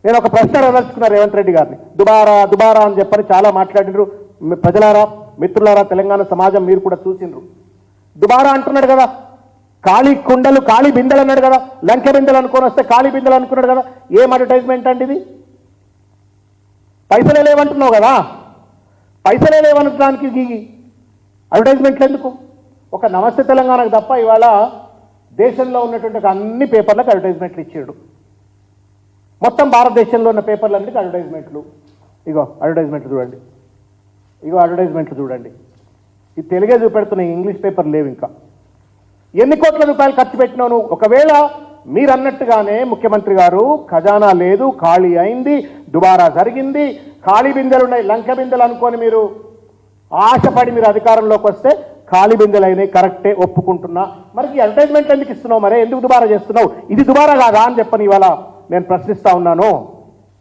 నేను ఒక ప్రశ్న అడగదలుచుకున్నా రేవంత్ రెడ్డి గారిని. దుబారా అని చెప్పని చాలా మాట్లాడినరు. ప్రజలారా, మిత్రులారా, తెలంగాణ సమాజం మీరు కూడా చూసిండ్రు. దుబారా అంటున్నాడు కదా, ఖాళీ కుండలు ఖాళీ బిందెలు అన్నాడు కదా, లంకె బిందెలు అనుకొని వస్తే ఖాళీ బిందెలు అనుకున్నాడు కదా. ఏం అడ్వర్టైజ్మెంట్ అండి ఇది? పైసలే లేవంటున్నావు కదా, పైసలే లేవనడానికి అడ్వర్టైజ్మెంట్లు ఎందుకు? ఒక నమస్తే తెలంగాణకు తప్ప ఇవాళ దేశంలో ఉన్నటువంటి అన్ని పేపర్లకు అడ్వర్టైజ్మెంట్లు ఇచ్చాడు. మొత్తం భారతదేశంలో ఉన్న పేపర్లన్నిటికీ అడ్వర్టైజ్మెంట్లు. ఇగో అడ్వర్టైజ్మెంట్లు చూడండి, ఇగో అడ్వర్టైజ్మెంట్లు చూడండి. ఇది తెలుగే చూపెడుతున్నాయి, ఇంగ్లీష్ పేపర్ లేవు. ఇంకా ఎన్ని కోట్ల రూపాయలు ఖర్చు పెట్టినావు? ఒకవేళ మీరు అన్నట్టుగానే ముఖ్యమంత్రి గారు ఖజానా లేదు, ఖాళీ అయింది, దుబారా జరిగింది, ఖాళీ బిందెలు ఉన్నాయి, లంక బిందెలు అనుకొని మీరు ఆశపడి మీరు అధికారంలోకి వస్తే ఖాళీ బిందెలు అయినాయి, కరెక్టే, ఒప్పుకుంటున్నా. మరి ఈ అడ్వర్టైజ్మెంట్ ఎందుకు ఇస్తున్నావు? మరే ఎందుకు దుబారా చేస్తున్నావు? ఇది దుబారా కాదా అని చెప్పని ఇవాళ నేను ప్రశ్నిస్తా ఉన్నాను.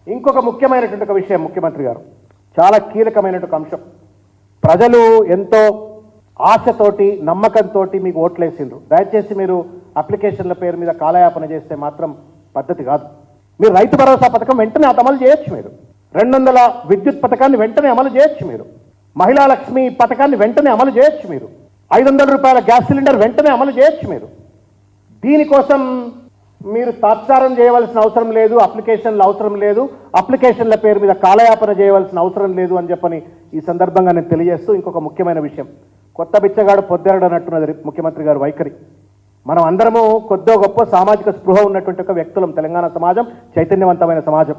ఇంకొక ముఖ్యమైనటువంటి ఒక విషయం, ముఖ్యమంత్రి గారు చాలా కీలకమైనటువంటి అంశం. ప్రజలు ఎంతో ఆశతోటి నమ్మకంతో మీకు ఓట్లేసిండ్రు. దయచేసి మీరు అప్లికేషన్ల పేరు మీద కాలయాపన చేస్తే మాత్రం పద్ధతి కాదు. మీరు రైతు భరోసా పథకం వెంటనే అమలు చేయొచ్చు, మీరు 200 విద్యుత్ పథకాన్ని వెంటనే అమలు చేయొచ్చు, మీరు మహిళా లక్ష్మి పథకాన్ని వెంటనే అమలు చేయొచ్చు, మీరు 500 రూపాయల గ్యాస్ సిలిండర్ వెంటనే అమలు చేయొచ్చు. మీరు దీనికోసం మీరు తాత్సారం చేయవలసిన అవసరం లేదు, అప్లికేషన్లు అవసరం లేదు, అప్లికేషన్ల పేరు మీద కాలయాపన చేయవలసిన అవసరం లేదు అని చెప్పని ఈ సందర్భంగా నేను తెలియజేస్తూ, ఇంకొక ముఖ్యమైన విషయం, కొత్త బిచ్చగాడు పొద్దెరడు అన్నట్టున్నది ముఖ్యమంత్రి గారు వైఖరి. మనం అందరము కొద్దో గొప్ప సామాజిక స్పృహ ఉన్నటువంటి ఒక వ్యక్తులం. తెలంగాణ సమాజం చైతన్యవంతమైన సమాజం.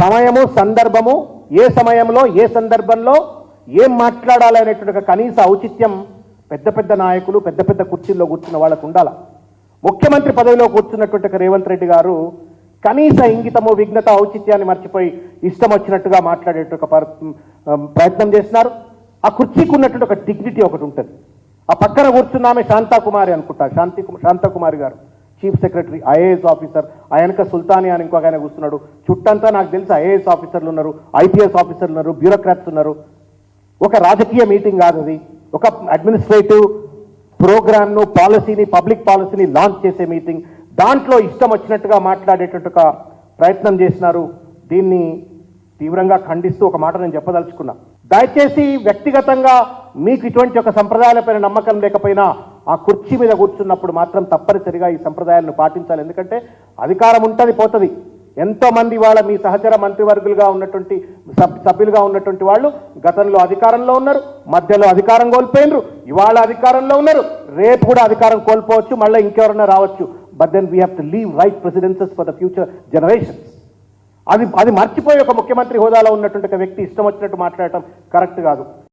సమయము, సందర్భము, ఏ సమయంలో ఏ సందర్భంలో ఏం మాట్లాడాలి అనేటువంటి ఒక కనీస ఔచిత్యం పెద్ద పెద్ద నాయకులు, పెద్ద పెద్ద కుర్చీల్లో కూర్చున్న వాళ్ళకు ఉండాలి. ముఖ్యమంత్రి పదవిలో కూర్చున్నటువంటి రేవంత్ రెడ్డి గారు కనీస ఇంగితము, విఘ్నత, ఔచిత్యాన్ని మర్చిపోయి ఇష్టం వచ్చినట్టుగా మాట్లాడేట ప్రయత్నం చేస్తున్నారు. ఆ కుర్చీకి ఉన్నటువంటి ఒక డిగ్నిటీ ఒకటి ఉంటుంది. ఆ పక్కన కూర్చున్నామే శాంతాకుమారి అనుకుంటా, శాంతకుమారి గారు, చీఫ్ సెక్రటరీ, ఐఏఎస్ ఆఫీసర్. ఆయనక సుల్తానియా అని ఇంకొక ఆయన కూర్చున్నాడు. చుట్టంతా నాకు తెలిసి ఐఏఎస్ ఆఫీసర్లు ఉన్నారు, ఐపీఎస్ ఆఫీసర్లు ఉన్నారు, బ్యూరోక్రాట్స్ ఉన్నారు. ఒక రాజకీయ మీటింగ్ కాదు అది, ఒక అడ్మినిస్ట్రేటివ్ ప్రోగ్రామ్ను, పాలసీని, పబ్లిక్ పాలసీని లాంచ్ చేసే మీటింగ్. దాంట్లో ఇష్టం వచ్చినట్టుగా మాట్లాడేటట్టు ఒక ప్రయత్నం చేసినారు. దీన్ని తీవ్రంగా ఖండిస్తూ ఒక మాట నేను చెప్పదలుచుకున్నా. దయచేసి వ్యక్తిగతంగా మీకు ఇటువంటి ఒక సంప్రదాయాలపైన నమ్మకం లేకపోయినా ఆ కుర్చీ మీద కూర్చున్నప్పుడు మాత్రం తప్పనిసరిగా ఈ సంప్రదాయాలను పాటించాలి. ఎందుకంటే అధికారం ఉంటుంది, పోతుంది. ఎంతో మంది వాళ్ళ మీ సహచర మంత్రివర్గులుగా ఉన్నటువంటి సభ్యులుగా ఉన్నటువంటి వాళ్ళు గతంలో అధికారంలో ఉన్నారు, మధ్యలో అధికారం కోల్పోయినరు, ఇవాళ అధికారంలో ఉన్నారు, రేపు కూడా అధికారం కోల్పోవచ్చు, మళ్ళీ ఇంకెవరన్నా రావచ్చు. But then we have to leave right precedences for the future generations. అది మర్చిపోయి ఒక ముఖ్యమంత్రి హోదాలో ఉన్నటువంటి ఒక వ్యక్తి ఇష్టం వచ్చినట్టు మాట్లాడటం కరెక్ట్ కాదు.